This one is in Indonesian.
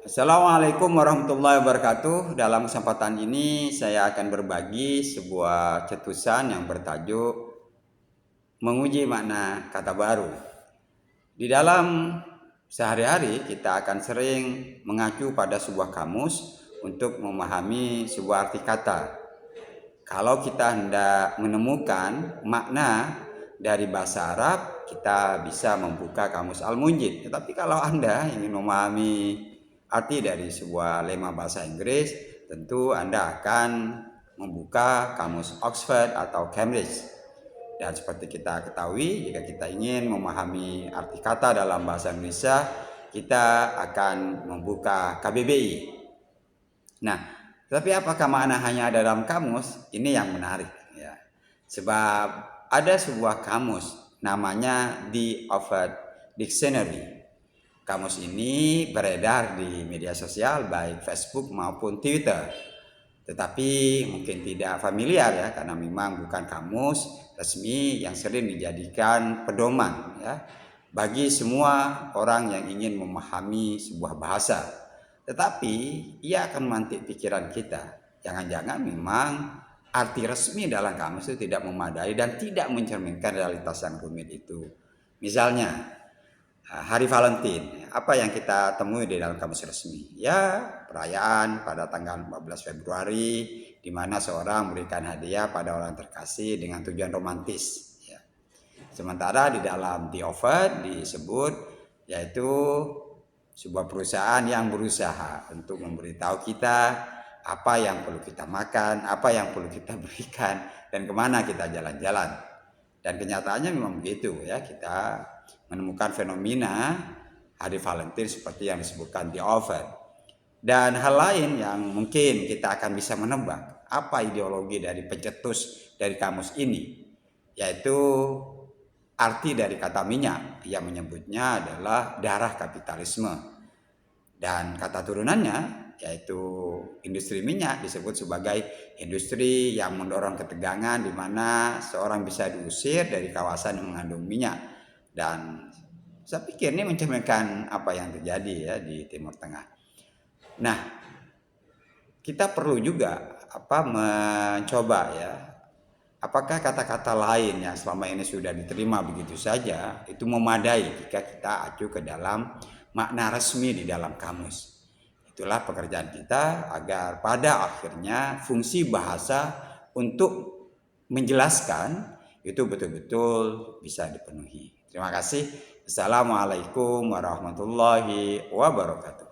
Assalamualaikum warahmatullahi wabarakatuh. Dalam kesempatan ini saya akan berbagi sebuah cetusan yang bertajuk menguji makna kata baru. Di dalam sehari-hari kita akan sering mengacu pada sebuah kamus untuk memahami sebuah arti kata. Kalau kita hendak menemukan makna dari bahasa Arab, kita bisa membuka kamus Al-Munjid. Tetapi kalau Anda ingin memahami arti dari sebuah lema bahasa Inggris, tentu Anda akan membuka kamus Oxford atau Cambridge. Dan seperti kita ketahui, jika kita ingin memahami arti kata dalam bahasa Indonesia, kita akan membuka KBBI. Nah, tapi apakah makna hanya ada dalam kamus? Ini yang menarik ya. Sebab ada sebuah kamus namanya The Oxford Dictionary. Kamus ini beredar di media sosial baik Facebook maupun Twitter. Tetapi mungkin tidak familiar ya, karena memang bukan kamus resmi yang sering dijadikan pedoman ya bagi semua orang yang ingin memahami sebuah bahasa. Tetapi ia akan memantik pikiran kita. Jangan-jangan memang arti resmi dalam kamus itu tidak memadai dan tidak mencerminkan realitas yang rumit itu. Misalnya Hari Valentine, apa yang kita temui di dalam kamus resmi? Ya, perayaan pada tanggal 14 Februari, di mana seorang memberikan hadiah pada orang terkasih dengan tujuan romantis. Ya. Sementara di dalam The Offer disebut yaitu sebuah perusahaan yang berusaha untuk memberitahu kita apa yang perlu kita makan, apa yang perlu kita berikan, dan kemana kita jalan-jalan. Dan kenyataannya memang begitu ya, kita menemukan fenomena Hari Valentine seperti yang disebutkan di Offer. Dan hal lain yang mungkin kita akan bisa menebak apa ideologi dari pencetus dari kamus ini, yaitu arti dari kata minyak yang menyebutnya adalah darah kapitalisme. Dan kata turunannya yaitu industri minyak disebut sebagai industri yang mendorong ketegangan di mana seorang bisa diusir dari kawasan yang mengandung minyak. Dan saya pikir ini mencerminkan apa yang terjadi ya di Timur Tengah. Nah, kita perlu juga mencoba ya, apakah kata-kata lain yang selama ini sudah diterima begitu saja itu memadai jika kita acu ke dalam makna resmi di dalam kamus. Itulah pekerjaan kita agar pada akhirnya fungsi bahasa untuk menjelaskan itu betul-betul bisa dipenuhi. Terima kasih. Assalamualaikum warahmatullahi wabarakatuh.